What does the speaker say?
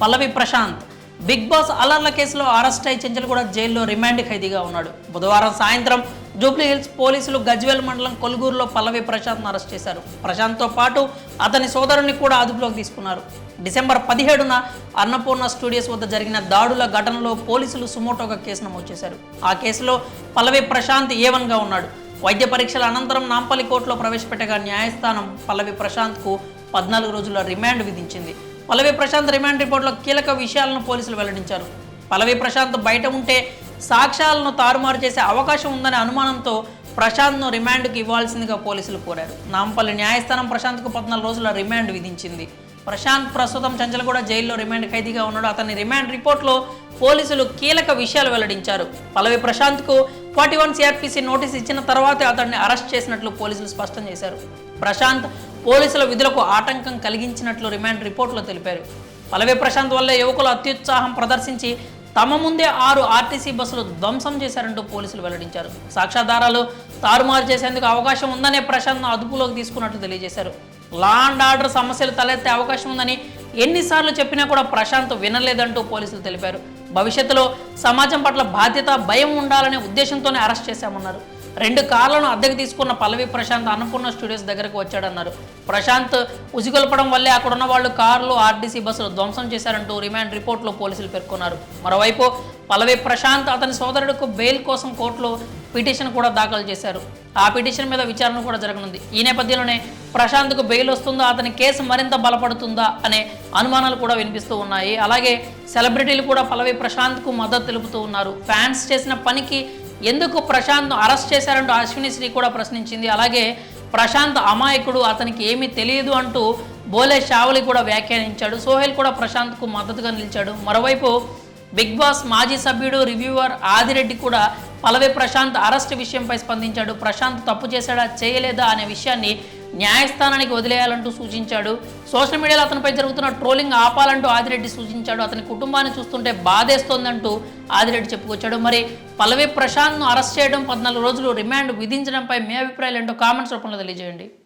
పల్లవి Prashanth big boss అల్లర్ల కేసులో arrest అయి చెంచల్గూడ జైల్లో రిమాండ్ ఖైదీగా ఉన్నాడు. బుధవారం సాయంత్రం జూబ్లీ హిల్స్ పోలీసులు గజ్వేల్ మండలం కొల్గూరులో పల్లవి ప్రశాంత్ను అరెస్ట్ చేశారు. ప్రశాంత్తో పాటు అతని సోదరుని కూడా అదుపులోకి తీసుకున్నారు. డిసెంబర్ 17న అన్నపూర్ణ స్టూడియోస్ వద్ద జరిగిన దాడుల ఘటనలో పోలీసులు సుమోటోగా కేసు నమోదు చేశారు. ఆ కేసులో పల్లవి ప్రశాంత్ A1గా ఉన్నాడు. వైద్య పరీక్షల అనంతరం నాంపల్లి కోర్టులో ప్రవేశపెట్టగా న్యాయస్థానం పల్లవి ప్రశాంత్కు 14 రోజుల రిమాండ్ విధించింది. పల్లవి ప్రశాంత్ రిమాండ్ రిపోర్టులో కీలక విషయాలను పోలీసులు వెల్లడించారు. పల్లవి ప్రశాంత్ బయట ఉంటే సాక్ష్యాలను తారుమారు చేసే అవకాశం ఉందనే అనుమానంతో ప్రశాంత్ను రిమాండ్కి ఇవ్వాల్సిందిగా పోలీసులు కోరారు. నాంపల్లి న్యాయస్థానం ప్రశాంత్కు 14 రోజుల రిమాండ్ విధించింది. ప్రశాంత్ ప్రస్తుతం చెంచల్గూడ జైల్లో రిమాండ్ ఖైదీగా ఉన్నాడు. అతని రిమాండ్ రిపోర్ట్లో పోలీసులు కీలక విషయాలు వెల్లడించారు. పల్లవి ప్రశాంత్కు 41 CRPC నోటీస్ ఇచ్చిన తర్వాతే అతన్ని అరెస్ట్ చేసినట్లు పోలీసులు స్పష్టం చేశారు. ప్రశాంత్ పోలీసుల విధులకు ఆటంకం కలిగించినట్లు రిమాండ్ రిపోర్టులో తెలిపారు. పల్లవి ప్రశాంత్ వల్ల యువకులు అత్యుత్సాహం ప్రదర్శించి తమ ముందే 6 RTC బస్సులు ధ్వంసం చేశారంటూ పోలీసులు వెల్లడించారు. సాక్ష్యాధారాలు తారుమారు చేసేందుకు అవకాశం ఉందనే ప్రశాంత్ను అదుపులోకి తీసుకున్నట్లు తెలియజేశారు. లా అండ్ ఆర్డర్ సమస్యలు తలెత్తే అవకాశం ఉందని ఎన్నిసార్లు చెప్పినా కూడా ప్రశాంత్ వినలేదంటూ పోలీసులు తెలిపారు. భవిష్యత్తులో సమాజం పట్ల బాధ్యత, భయం ఉండాలనే ఉద్దేశంతోనే అరెస్ట్ చేశామన్నారు. 2 కార్లను అద్దెకు తీసుకున్న పల్లవి ప్రశాంత్ అన్నపూర్ణ స్టూడియోస్ దగ్గరకు వచ్చాడన్నారు. ప్రశాంత్ ఉసిగొల్పడం వల్లే అక్కడున్న వాళ్ళు కార్లు, RTC బస్సులు ధ్వంసం చేశారంటూ రిమాండ్ రిపోర్టులో పోలీసులు పేర్కొన్నారు. మరోవైపు పల్లవి ప్రశాంత్ అతని సోదరుడికి బెయిల్ కోసం కోర్టులో పిటిషన్ కూడా దాఖలు చేశారు. ఆ పిటిషన్ మీద విచారణ కూడా జరగనుంది. ఈ నేపథ్యంలోనే ప్రశాంత్కు బెయిల్ వస్తుందా, అతని కేసు మరింత బలపడుతుందా అనే అనుమానాలు కూడా వినిపిస్తూ ఉన్నాయి. అలాగే సెలబ్రిటీలు కూడా పల్లవి ప్రశాంత్కు మద్దతు తెలుపుతూ ఉన్నారు. ఫ్యాన్స్ చేసిన పనికి ఎందుకు ప్రశాంత్ను అరెస్ట్ చేశారంటూ అశ్విని శ్రీ కూడా ప్రశ్నించింది. అలాగే ప్రశాంత్ అమాయకుడు, అతనికి ఏమీ తెలియదు అంటూ బోలే షావలి కూడా వ్యాఖ్యానించాడు. సోహెల్ కూడా ప్రశాంత్కు మద్దతుగా నిలిచాడు. మరోవైపు బిగ్ బాస్ మాజీ సభ్యుడు, రివ్యూవర్ ఆదిరెడ్డి కూడా పల్లవి ప్రశాంత్ అరెస్ట్ విషయంపై స్పందించాడు. ప్రశాంత్ తప్పు చేశాడా, చేయలేదా అనే విషయాన్ని న్యాయస్థానానికి వదిలేయాలంటూ సూచించాడు. సోషల్ మీడియాలో అతనిపై జరుగుతున్న ట్రోలింగ్ ఆపాలంటూ ఆదిరెడ్డి సూచించాడు. అతని కుటుంబాన్ని చూస్తుంటే బాధేస్తోందంటూ ఆదిరెడ్డి చెప్పుకొచ్చాడు. మరి పల్లవి ప్రశాంత్ను అరెస్ట్ చేయడం, 14 రోజులు రిమాండ్ విధించడంపై మీ అభిప్రాయాలు ఏంటో కామెంట్స్ రూపంలో తెలియజేయండి.